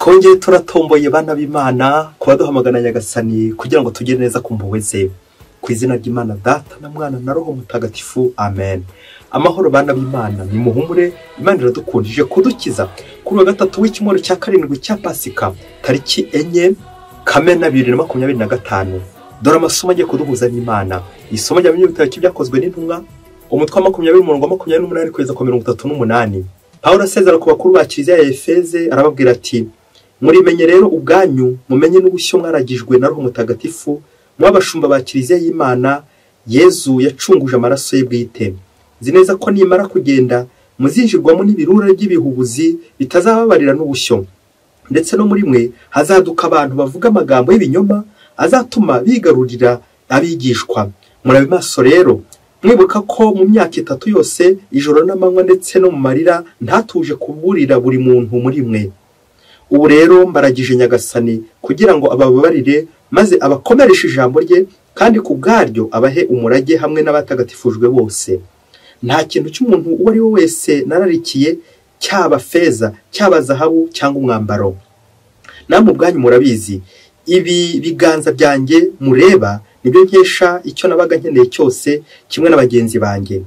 twongeye turatomboye bana b'Imana kuba duhamagana Nyagasani kugira ngo tugire neza ku mpuhwe ze. Ku izina ry'Imana Data na Mwana na Roho Mutagatifu, amen. Amahoro bana b'Imana, ni muhumure, Imana iradukundije kudukiza kuri wa gatatu w'icyumweru cya karindwi cya Pasika, tariki 4 Kamena 2025. Dore amasomo agiye kuduhuza n'Imana. Isomo rya bitabo cy'ibyakozwe n'intumwa, umutwe wa 20:28 kugeza ku 38. Pawulo asezera ku bakuru ba Kiliziya ya Efeze arababwira ati: murimenye rero ubwanyu, mumenye n'ubushyo mwaragijwe na Roho Mutagatifu, mwabashumba ba Kiliziya y'Imana Yezu yacunguje amaraso ye bwite. Nzi neza ko nimara kugenda muzinjirwamo n'ibirura by'ibihubuzi bitazababarira n'ubushyo, ndetse no muri mwe hazaduka abantu bavuga amagambo y'ibinyoma azatuma bigarurira abigishwa. Murabe maso rero, mwibuka ko mu myaka 3 yose ijoro n'amanywa ndetse no mu marira ntatuje kuburira buri muntu muri mwe. Ubu rero mbaragije Nyagasani kugira ngo abababarire maze abakomereshe ijambo rye, kandi ku bwaryo abahe umurage hamwe n'abatagatifujwe bose. Nta kintu cy'umuntu uwo ari we wese nararikiye, cyaba feza, cyaba zahabu cyangwa umwambaro. Namwe ubwanyu murabizi, ibi biganza byanjye mureba nibyo nkesha icyo nabaga nkeneye cyose kimwe n'abagenzi banjye.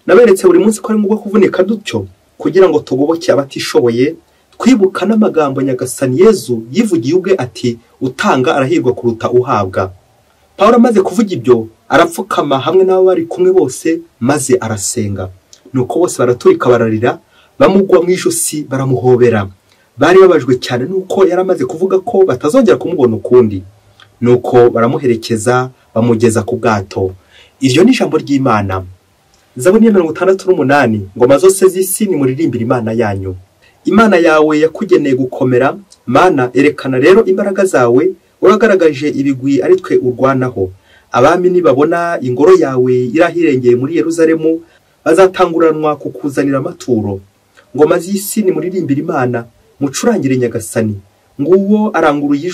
Naberetse buri munsi ko ari ngombwa kuvunika dutyo kugira ngo tugoboke abatishoboye, twibuka n'amagambo Nyagasani Yezu yivugiye ubwe ati: utanga arahirwa kuruta uhabwa. Pawulo amaze kuvuga ibyo arapfukama hamwe n'abo bari kumwe bose, maze arasenga. Nuko bose baraturika bararira, bamugwa mu ijosi baramuhobera. Bari babajwe cyane nuko yaramaze kuvuga ko batazongera kumubona ukundi. Nuko baramuherekeza bamugeza ku bwato. Iryo ni ijambo ry'Imana. Zaburi ya 68, ngoma zose z'isi nimuririmbire Imana yanyu. Imana yawe yakugeneye gukomera. Mana, erekana rero imbaraga zawe, uragaragaje ibigwi ari twe urwanaho. Abami nibabona ingoro yawe irahirengeye muri Yerusalemu, bazatanguranwa kukuzanira amaturo. Ngoma z'isi nimuririmbire Imana, mucurangire Nyagasani. Nguwo aranguruye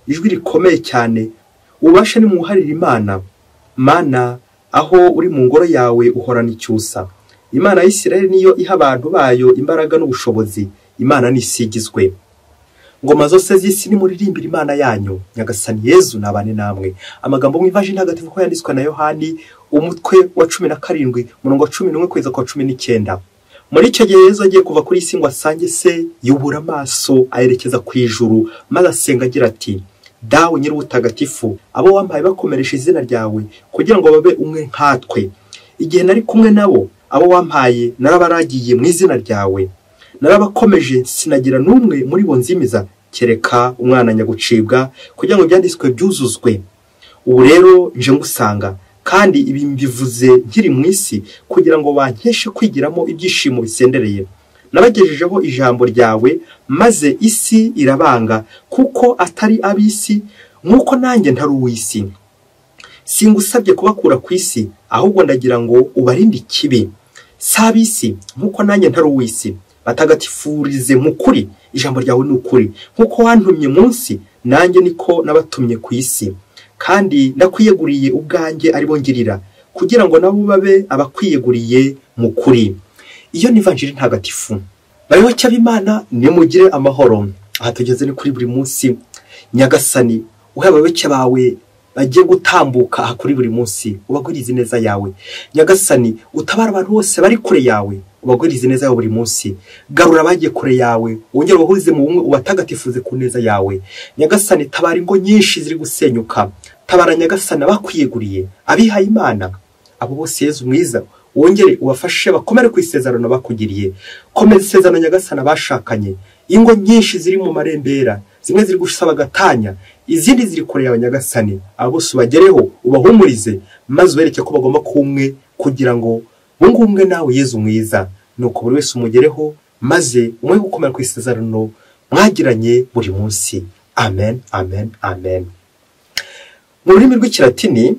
ijwi rikomeye cyane. Ubasha ni muharira Imana. Mana, aho uri mu ngoro yawe uhorana icyusa. Imana y'Isirayeli niyo iha abantu bayo imbaraga n'ubushobozi. Imana nisigizwe. Ngoma zose z'isi nimuririmbire Imana yanyu. Nyagasani Yezu nabane namwe. Amagambo mu Ivanjili ntagatifu ko yanditswe na Yohani, umutwe wa 17 umurongo wa 11 kugeza ku 19. Muri icyo gihe Yezu agiye kuva kuri isi ngo asange se, yubura amaso ayerekeza ku ijuru, maze asenga agira ati: Dawe nyir'ubutagatifu, abo wampaye bakomeresha izina ryawe kugira ngo babe umwe nkatwe. Igihe nari kumwe nabo, abo wampaye narabaragiye mu izina ryawe. Narabakomeje, sinagira n'umwe muri bo nzimiza, kereka umwana nyagucibwa, kugira ngo ibyanditswe byuzuzwe. Ubu rero nje ngusanga, kandi ibi mbivuze nkiri mu isi kugira ngo bankeshe kwigiramo ibyishimo bisendereye. Nabagejejeho ijambo ryawe, maze isi irabanga, kuko atari ab'isi nk'uko nanjye ntari uw'isi. Singusabye kubakura ku isi, ahubwo ndagira ngo ubarinde ikibi. Sabisi nk'uko nanjye ntari uw'isi, batagatifurize mu kuri. Ijambo ryawe ni ukuri. Nk'uko wantumye munsi, nanjye niko nabatumye ku isi. Kandi nakwiyeguriye ubwanjye aribo ngirira, kugira ngo nabo babe abakwiyeguriye mu kuri. Iyo ni Ivanjili ntagatifu. Bayoboke b'Imana, nimugire amahoro. Aha tugeze ni kuri buri munsi. Nyagasani, uhe abayoboke bawe bagiye gutambuka aha kuri buri munsi, ubagwirize neza yawe. Nyagasani, utabara abantu bose bari kure yawe, ubagwirize neza yawe buri munsi. Garura abagiye kure yawe, wongere ubahuze mu bumwe, ubatagatifuze ku neza yawe. Nyagasani, tabara ingo nyinshi ziri gusenyuka. Tabara Nyagasani abakwiyeguriye, abihaye Imana. Abo bose Yezu mwiza, wongere ubafashe bakomere ku isezerano bakugiriye. Komeza isezerano Nyagasani abashakanye. Ingo nyinshi ziri mu marembera, zimwe ziri gusaba gatanya, izindi ziri kure yawe Nyagasani. Abo bose ubagereho, ubahumurize, maze ubereke ko bagomba kumwe, kugira ngo bungumwe nawe Yezu mwiza. Nuko buri wese umugereho, maze umwe gukomera ku isezerano mwagiranye buri munsi. Amen, amen, amen. Mu rurimi rw'Ikilatini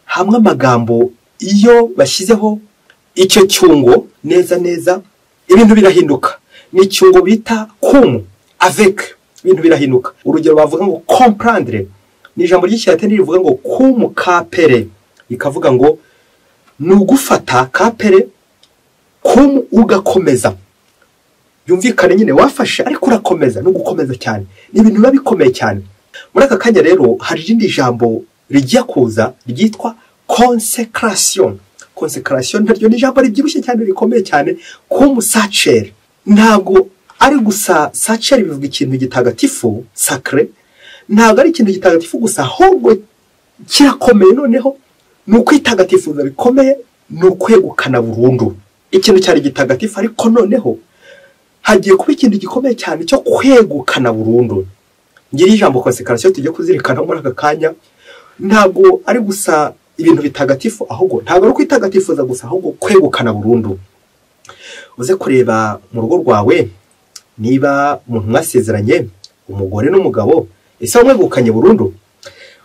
hamwe amagambo iyo bashyizeho icyo cyungo neza ibintu birahinduka. Ni icyungo bita cum, avec, ibintu birahinduka. Urugero bavuga ngo comprendre, ni ijambo ry'Ikilatini rivuga ngo cum capere, ikavuga ngo ni ugufata capere, cum ugakomeza. byumvikane nyine wafashe ariko urakomeza no gukomeza cyane, ni ibintu biba bikomeye cyane. Muri aka kanya rero hari irindi jambo rigiye kuza ryitwa consécration. Consécration naryo ni ijambo ribyibushye cyane rikomeye cyane k'umusacere. Ntabwo ari gusa sacere bivuga ikintu gitagatifu sacré, ntabwo ari ikintu gitagatifu gusa, ahubwo kirakomeye noneho ni ukwitagatifuza bikomeye, ni ukwegukana burundu ikintu cyari gitagatifu, ariko noneho hagiye kuba ikintu gikomeye cyane cyo kwegukana burundu. Ngiri ijambo consécration tujye kuzirikana muri aka kanya, ntabwo ari gusa ibintu bitagatifu, ahubwo ntabwo ari kwitagatifuza gusa, ahubwo kwegukana burundu. Uze kureba mu rugo rwawe, niba umuntu mwasezeranye umugore n'umugabo, ese wamwegukanye burundu?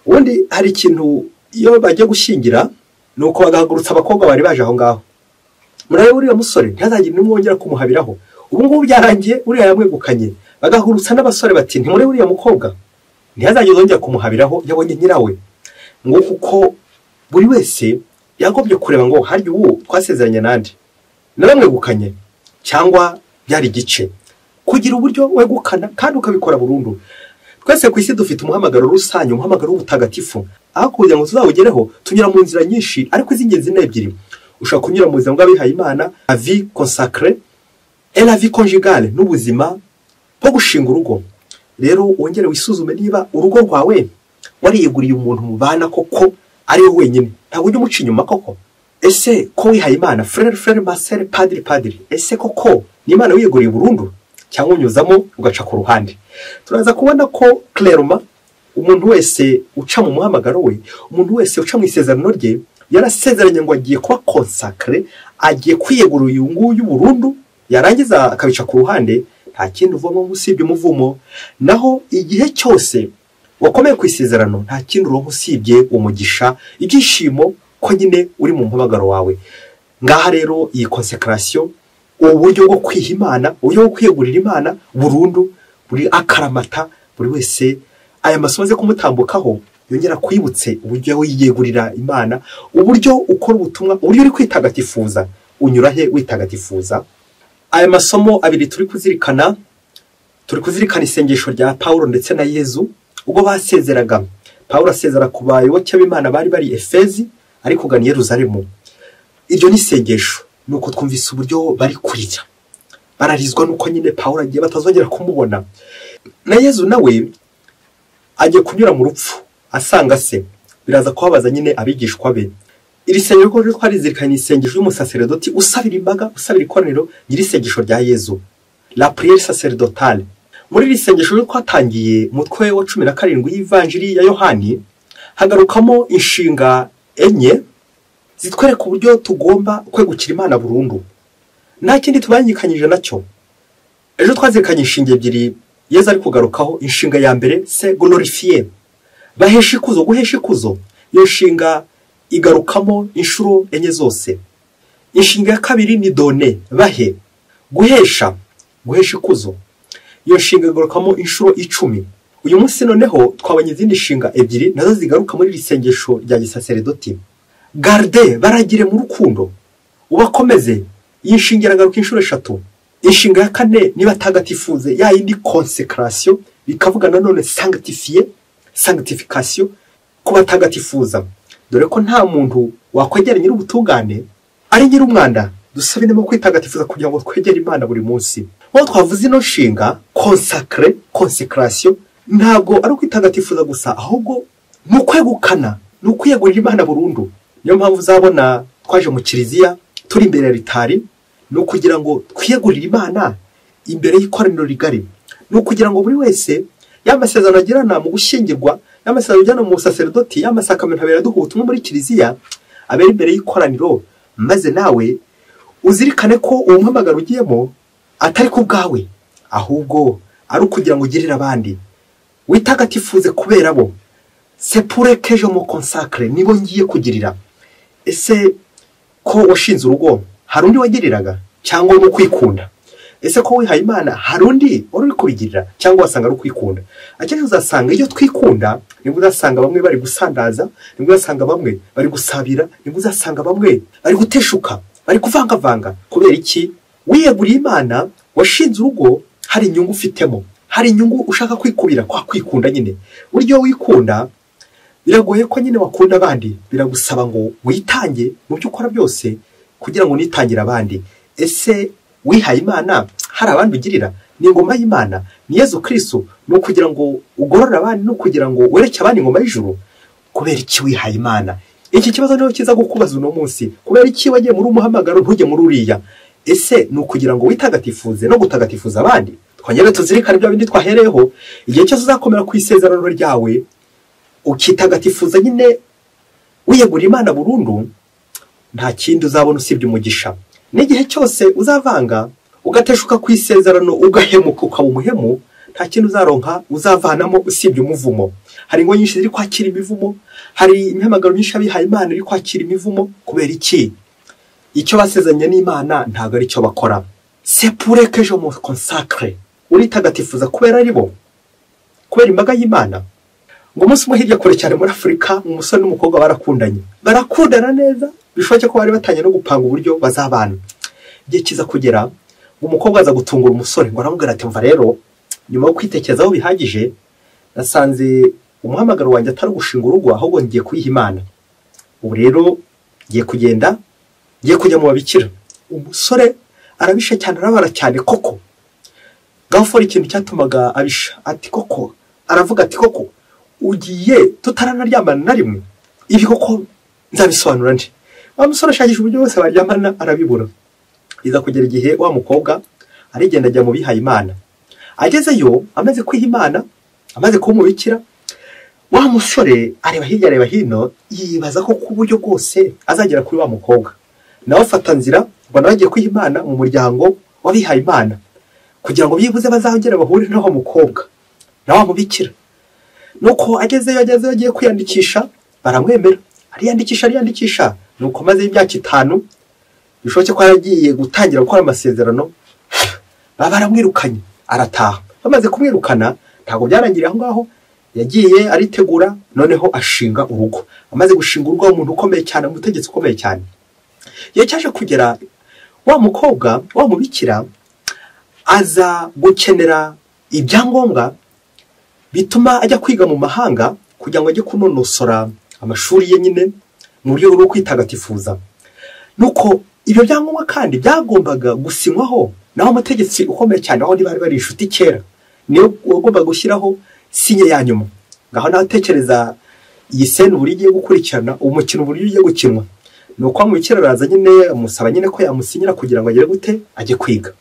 Ubundi hari ikintu iyo bajya gushyingira, nuko bagahagurutsa abakobwa bari baje aho ngaho, murabe uriya musore ntihazagire n'umwongera kumuhabiraho, ubu ngubu byarangiye uriya yamwegukanye. Bagahurutsa n'abasore bati ntimure uriya mukobwa ntihazagire uzongera kumuhabiraho, yabonye nyirawe. Ngo kuko buri wese yagobye kureba ngo harya ubu twasezeranye nande, naramwegukanye cyangwa byari igice, kugira uburyo wegukana kandi ukabikora burundu. Twese ku isi dufite umuhamagaro rusange, umuhamagaro w'ubutagatifu, aho kugira ngo tuzawugereho tunyura mu nzira nyinshi, ariko iz'ingenzi ni ebyiri. Ushaka kunyura mu buzima bw'abihaye Imana, la vie consacrée et la vie conjugale, n'ubuzima bwo gushinga urugo. Rero wongere wisuzume niba urugo rwawe wariyeguriye umuntu mubana koko ari we wenyine, ntabwo ujya umuca inyuma koko. Ese ko wihaye Imana, frère ma sœur, padiri, ese koko ni Imana wiyeguriye burundu cyangwa unyuzamo ugaca ku ruhande? Turaza kubona ko clairement umuntu wese uca mu muhamagaro we, umuntu wese uca mu isezerano rye, yarasezeranye ngo agiye kuba consacré, agiye kwiyegurira uyu nguyu burundu, yarangiza akabica ku ruhande, nta kindi uvamo usibye umuvumo. Naho igihe cyose wakomeye ku isezerano, nta kindi uronka usibye umugisha, ibyishimo ko nyine uri mu muhamagaro wawe. Ngaha rero iyi consécration, uburyo bwo kwiha Imana, uburyo bwo kwiyegurira Imana burundu, buri akaramata, buri wese aya masomo aze kumutambukaho yongera kwibutse uburyo wiyegurira Imana, uburyo ukora ubutumwa, uburyo uri kwitagatifuza. Unyura he witagatifuza? Aya masomo abiri turi kuzirikana isengesho rya Paulo ndetse na Yezu ubwo basezeraga. Paulo asezera ku bayoboke b'Imana bari Efezi ari kugana Yerusalemu. Iryo ni isengesho, nuko twumvise uburyo bari kurira, bararizwa nuko nyine Paulo agiye batazongera kumubona. Na Yezu nawe agiye kunyura mu rupfu, asanga se, biraza kubabaza nyine abigishwa be. Iri sengesho ko twarizirikanye isengesho y'umusaserdoti usabira imbaga, usabira ikoraniro, nyiri isengesho rya Yezu, la prière sacerdotale. Muri iri sengesho twatangiye mutwe wa 17 y'ivanjiri ya Yohani, hagarukamo inshinga enye zitwereka uburyo tugomba kwegukira Imana burundu. Nta kindi tubangikanyije nacyo. Ejo twazirikanye inshinga ebyiri Yezu ari kugarukaho. Inshinga ya mbere c'est glorifier, bahesha ikuzo, guhesha ikuzo. Iyo nshinga igarukamo inshuro enye zose. Inshinga ya kabiri ni donner, bahe, guhesha ikuzo. Iyo nshinga igarukamo inshuro 10. Uyu munsi noneho twabonye izindi nshinga ebyiri nazo zigaruka muri isengesho rya gisaserdoti. Garde, baragire mu rukundo, ubakomeze. Iyi nshinga iragaruka inshuro 3. Inshinga ya kane ni batagatifuze, ya yindi consécration, bikavuga nanone sanctifier, sanctification, kubatagatifuza. Dore ko nta muntu wakwegera nyiri ubutungane ari nyiri umwanda. Dusabe nemo kwitagatifuza kugira ngo twegere Imana buri munsi. Aho twavuze ino nshinga consacré, consécration, ntabwo ari kwitagatifuza gusa, ahubwo ni ukwegukana, ni ukwiyegurira Imana burundu. Niyo mpamvu uzabona twaje mu kiliziya turi imbere ya ritari, ni ukugira ngo twiyegurire Imana imbere y'ikoraniro rigari. Ni ukugira ngo buri wese y'amasezerano agirana mu gushyingirwa, y'amasezerano ajyana mu sacerdoti, y'amasakamento abera duha ubutumwa muri kiliziya, abera imbere y'ikoraniro, maze nawe uzirikane ko uwo muhamagaro ugiyemo atari ku bwawe, ahubwo ari ukugira ngo ugirire abandi, witagatifuze kubera bo. C'est pour que je me consacre, nibo ngiye kugirira. Ese ko washinze urugo hari undi wagiriraga cyangwa no kwikunda? Ese ko wihaye Imana hari undi uri kubigirira cyangwa wasanga ari kwikunda? Akenshi uzasanga iyo twikunda nibwo uzasanga bamwe bari gusandaza, nibwo uzasanga bamwe bari gusabira, nibwo uzasanga bamwe bari guteshuka, bari kuvangavanga. Kubera iki? wiyeguriye Imana, washinze urugo, hari inyungu ufitemo, hari inyungu ushaka kwikubira, kwa kwikunda nyine. Buryo wikunda biragoye ko nyine wakunda abandi, biragusaba ngo witange mu byo ukora byose kugira ngo unitangire abandi. Ese wihaye Imana hari abandi ugirira? Ni ingoma y'Imana, ni Yezu Kristo, no kugira ngo ugorore abandi, no kugira ngo wereke abandi ingoma y'ijuru. Kubera iki wihaye Imana? Iki kibazo niho kiza gukubaza uno munsi. Kubera iki wagiye muri umuhamagaro ntujye muri uriya? Ese ni ukugira ngo witagatifuze no gutagatifuza abandi? Twongere tuzirikane bya bindi twahereyeho, igihe cyose uzakomera ku isezerano ryawe ukitagatifuza nyine wiyegurira Imana burundu, nta kindi uzabona usibye umugisha. N'igihe cyose uzavanga ugateshuka ku isezerano ugahemuka ukaba umuhemu, nta kintu uzaronka uzavanamo usibye umuvumo. Hari ingo nyinshi ziri kwakira imivumo, hari imihamagaro myinshi abihaye Imana iri kwakira imivumo. Kubera iki? Icyo basezeranye n'Imana ntabwo ari cyo bakora. C'est pour que je me consacre. Uritagatifuza kubera ari bo, kubera imbaga y'Imana. Ngo umunsi umwe hirya kure cyane muri Afurika, umusore n'umukobwa barakundanye, barakundana neza, bishoboke ko bari batanye no gupanga uburyo bazabana. Igihe kiza kugera, umukobwa aza gutungura umusore, ngo aramubwira ati mva rero, nyuma yo kwitekerezaho bihagije, nasanze umuhamagaro wanjye atari gushinga urugo, ahubwo ngiye kuyiha Imana. Ubu rero ngiye kugenda, ngiye kujya mu babikira. Umusore arabisha cyane, arabara cyane koko. Gafora ikintu cyatumaga abisha, ati koko, aravuga ati koko ugiye tutaranaryamana na rimwe, ibi koko nzabisobanura nde? Wa musore ashakisha uburyo bwose baryamana arabibura. Iza kugera igihe wa mukobwa arigenda ajya mu bihaye Imana. Agezeyo amaze kwiha Imana, amaze kumubikira, wa musore areba hirya areba hino, yibaza ko ku buryo bwose azagera kuri wa mukobwa. Nawe afata nzira ngo nawe agiye kwiha Imana mu muryango w'abihaye Imana, kugira ngo byibuze bazagera bahurire n'aho mukobwa na wa mubikira. Nuko agezeyo agiye kwiyandikisha, baramwemera. Ariyandikisha. Nuko maze imyaka 5, bishoboke ko aragiye gutangira gukora amasezerano, baramwirukanye arataha. Bamaze kumwirukana, ntago byarangiriye aho ngaho, yagiye aritegura, noneho ashinga urugo. Amaze gushinga urugo, umuntu ukomeye cyane, umutegetsi ukomeye cyane. Iyo cyaje kugera, wa mukobwa wa mubikira aza gukenera ibyangombwa bituma ajya kwiga mu mahanga, kugira ngo ajye kunonosora amashuri ye nyine mu buryo bwo kwitagatifuza. Nuko ibyo byangombwa kandi byagombaga gusinywaho naho umutegetsi ukomeye cyane, aho bari bari inshuti kera, niyo ugomba gushyiraho sinye ya nyuma. Ngaho natekereza iyi sene buri giye gukurikirana umukino buri giye gukinwa. Nuko amubikira araza nyine amusaba nyine ko yamusinyira kugira ngo agere gute ajye kwiga.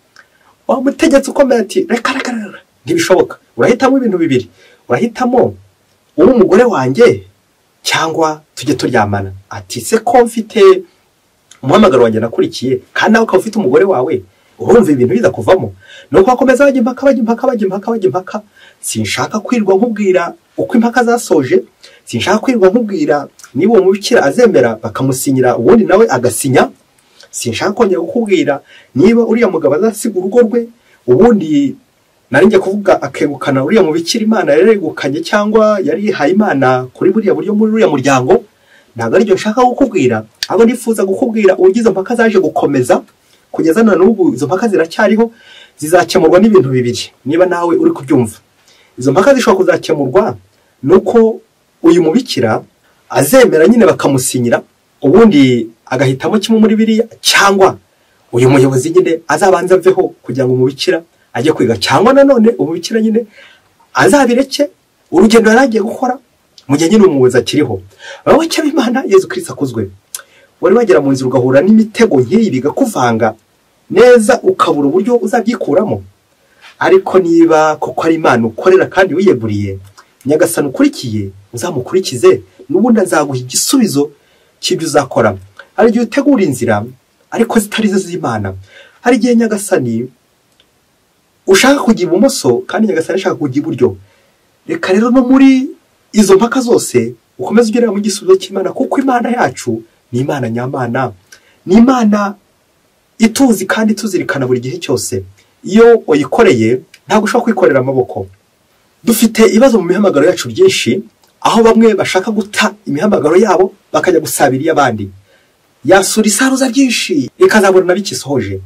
Wa mutegetsi ukomeye ati reka ntibishoboka, urahitamo ibintu bibiri, urahitamo uwo umugore wanjye cyangwa tujye turyamana. Ati se ko mfite umuhamagaro wanjye nakurikiye, kandi nawe ukaba ufite umugore wawe, urumva ibintu biza kuvamo? Nuko bakomeza bajya impaka. Sinshaka kwirwa nkubwira uko impaka zasoje, sinshaka kwirwa nkubwira niba uwo mubikira azemera bakamusinyira ubundi nawe agasinya, sinshaka kongera kukubwira niba uriya mugabo azasiga urugo rwe ubundi narinjye kuvuga akegukana uriya mubikira Imana yaregukanye cyangwa yari yihaye Imana kuri buriya buryo muri uriya muryango. Ntabwo aribyo nshaka kukubwira, abo nifuza kukubwira ugize mpaka zaje gukomeza kugeza na n'ubu. Izo mpaka ziracyariho, zizakemurwa n'ibintu bibiri, niba nawe uri kubyumva. Izo mpaka zishobora kuzakemurwa nuko uyu mubikira azemera nyine bakamusinyira, ubundi agahitamo kimwe muri biriya, cyangwa uyu muyobozi nyine azabanza aveho kugira ngo umubikira ajye kwiga, cyangwa nanone umubikira nyine azabireke urugendo yaragiye gukora mu gihe nyine umuyobozi akiriho. Abayoboke b'Imana Yezu Kristo akuzwe, wari wagera mu nzira ugahura n'imitego nk'iyi bigakuvanga neza, ukabura uburyo uzabyikuramo. Ariko niba koko ari Imana ukorera kandi wiyeguriye, Nyagasani ukurikiye uzamukurikize, n'ubundi azaguha igisubizo cy'ibyo uzakora. Hari igihe utegura inzira ariko zitari zo z'Imana. Hari igihe Nyagasani ushaka kujya ibumoso kandi Nyagasani ashaka kujya iburyo. Reka rero no muri izo mpaka zose ukomeze ugera mu gisubizo cy'Imana, kuko Imana yacu ni Imana nyamana, ni Imana ituzi kandi tuzirikana buri gihe cyose. Iyo uyikoreye ntabwo ushobora kwikorera amaboko. Dufite ibibazo mu mihamagaro yacu byinshi, aho bamwe bashaka guta imihamagaro yabo bakajya gusabira abandi. Yasura isaruza byinshi ikazabura na bikisohoje.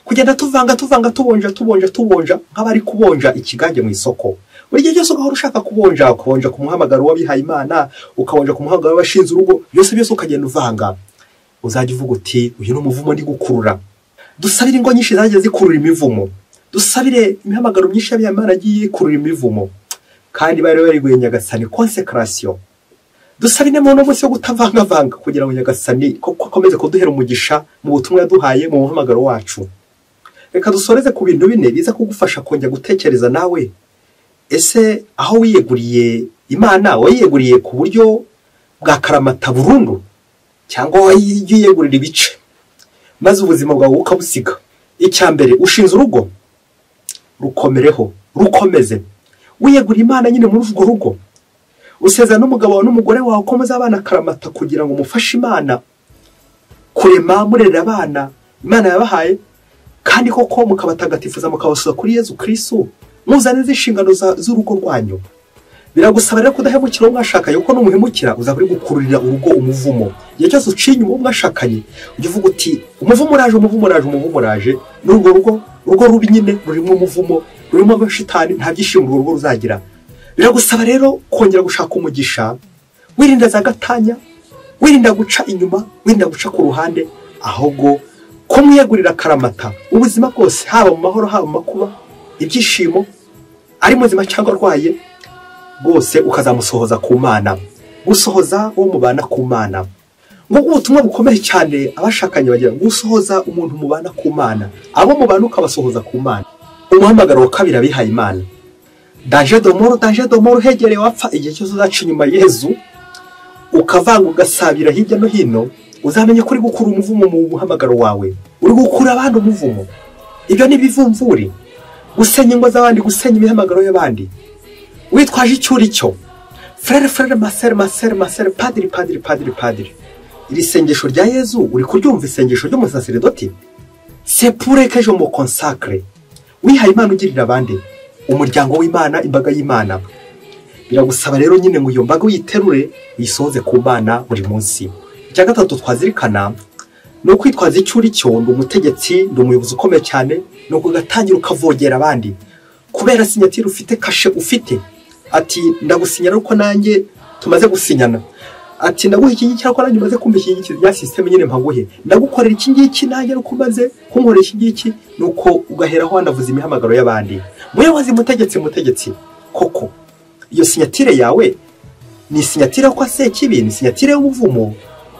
kugenda tuvanga tubonja nk'abari kubonja ikigage mu isoko. Buri gihe cyose ugahora ushaka kubonja ku muhamagaro w'abihaye Imana, ukabonja ku muhamagaro w'abashinze urugo, byose ukagenda uvanga. Uzajya uvuga uti uyu ni umuvumo ndi gukurura. Dusabire ingo nyinshi zagiye zikurura imivumo, dusabire imihamagaro myinshi y'abihaye Imana agiye kurura imivumo, kandi bari bariguye Nyagasani consécration. Dusabine mu munsi wo gutavanga kugira ngo Nyagasani koko akomeze kuduhera umugisha mu butumwa yaduhaye mu muhamagaro wacu. Reka dusoreze ku bintu bine biza kugufasha kongera gutekereza nawe. Ese aho wiyeguriye Imana, wiyeguriye ku buryo bwa karamata burundu cyangwa wiyegurira ibice maze ubuzima bwawe ukabusiga? Icyambere, ushinze urugo, rukomereho, rukomeze. Wiyeguriye Imana nyine muri urwo rugo, usezerana n'umugabo wawe n'umugore wawe ko muzabana karamata kugira ngo mufashe Imana kurema murera abana Imana yabahaye, kandi koko mukabatagatifuza mukabasuza kuri Yezu Kristo, muzane z'inshingano z'urugo rwanyu. Biragusaba rero kudahemukira uwo mwashakanye, kuko n'umuhemukira uzaba uri gukururira urugo umuvumo. Igihe cyose uciye inyuma uwo mwashakanye ujya uvuga uti umuvumo uraje, n'urwo rugo rubi nyine rurimo umuvumo, rurimo amashitani, nta byishimo urwo rugo ruzagira. Biragusaba rero kongera gushaka umugisha, wirinda za gatanya, wirinda guca inyuma, wirinda guca ku ruhande, ahubwo ko mwiyegurira karamata ubuzima bwose, haba mu mahoro haba mu makuba, ibyishimo, ari muzima cyangwa arwaye, bwose ukazamusohoza ku Mana, gusohoza uwo mubana ku Mana. Ngo ubutumwa bukomeye cyane abashakanye bagira, gusohoza umuntu mubana ku Mana, abo mubana ukabasohoza ku Mana. Umuhamagaro wa kabiri abihaye Imana, danger de mort hegereye wapfa. Igihe cyose uzaca inyuma Yezu ukavanga ugasabira hirya no hino, uzamenye ko uri gukura umuvumo mu muhamagaro wawe, uri gukura abandi umuvumo. Ibyo ni bivumvuri, gusenya ingo z'abandi, gusenya imihamagaro y'abandi, witwaje icyo uri cyo. Frère maser, padiri. Iri sengesho rya Yezu uri kuryumva, isengesho ry'umusaserdoti. C'est pour que je me consacre. Wihaye Imana ugirira abandi, umuryango w'Imana, imbaga y'Imana. Biragusaba rero nyine ngo iyo mbaga uyiterure uyisohoze ku Mana buri munsi. Icya gatatu twazirikana no kwitwaza icyo uri cyo, ndi umutegetsi, ndi umuyobozi ukomeye cyane, no kugatangira ukavogera abandi kubera sinyatire ufite, kashe ufite. Ati ndagusinyana uko nanjye tumaze gusinyana, ati ndaguha iki ngiki cyangwa nanjye umaze kumva iki ngiki ya system nyine mpaguhe, ndagukorera iki ngiki nanjye uko umaze kunkorera iki ngiki, nuko ugaheraho wanavuza imihamagaro y'abandi. Muyobozi, mutegetsi, koko iyo sinyatire yawe ni sinyatire ko Sekibi, ni sinyatire y'umuvumo,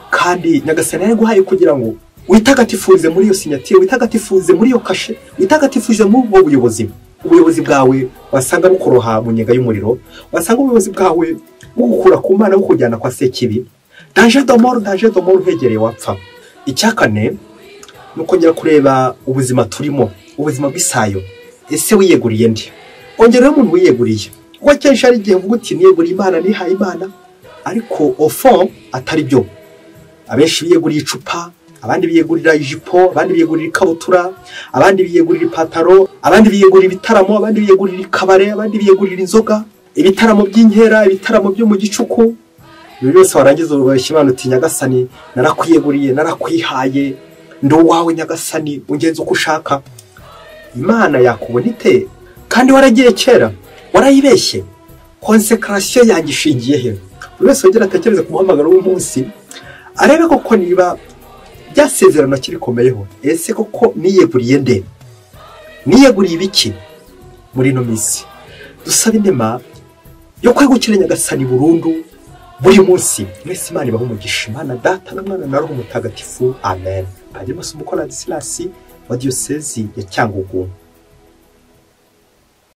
kandi Nyagasani yaguhaye kugira ngo witagatifuze muri iyo sinyatire, witagatifuze muri iyo kashe, witagatifuze mu buyobozi. Ubuyobozi bwawe wasanga bukoroha mu nyega y'umuriro, wasanga ubuyobozi bwawe bugukura ku Mana bukujyana kwa Sekibi. Danger de mort hegereye wapfa. Icyakane nukongera kureba ubuzima turimo, ubuzima bw'isayo. Ese wiyeguriye ndi? Ongereho umuntu wiyeguriye. Kuko kenshi ari igihe uvuga uti niyeguriye Imana, nihaye Imana, ariko au fond atari byo. Abenshi biyeguriye icupa, abandi biyegurira ijipo, abandi biyegurira ikabutura, abandi biyegurira ipataro, abandi biyegurira ibitaramo, abandi biyegurira ikabare, abandi biyegurira inzoga, ibitaramo by'inkera, ibitaramo byo mu gicuku. Ibyo byose warangiza ubashye Imana uti Nyagasani narakwiyeguriye, narakwihaye, ndi uwawe Nyagasani, ungenze uko ushaka. Imana yakubona ite? Kandi waragiye kera, warayibeshye. Consécration yanjye ishingiye he? Buri wese wongera atekereze ku muhamagaro w'umunsi, arebe koko niba byasezerano kirikomeyeho. Ese koko niyeguriye nde? Niyeguriye ibiki muri no misi? Dusaba inema yo kwegukira Nyagasani burundu buri munsi. Mwese Imana ibahe umugisha, Imana Data na Mwana na Roho Mutagatifu. Amen. Padiri Masumbuko Ladislas wa Diocese ya Cyangugu.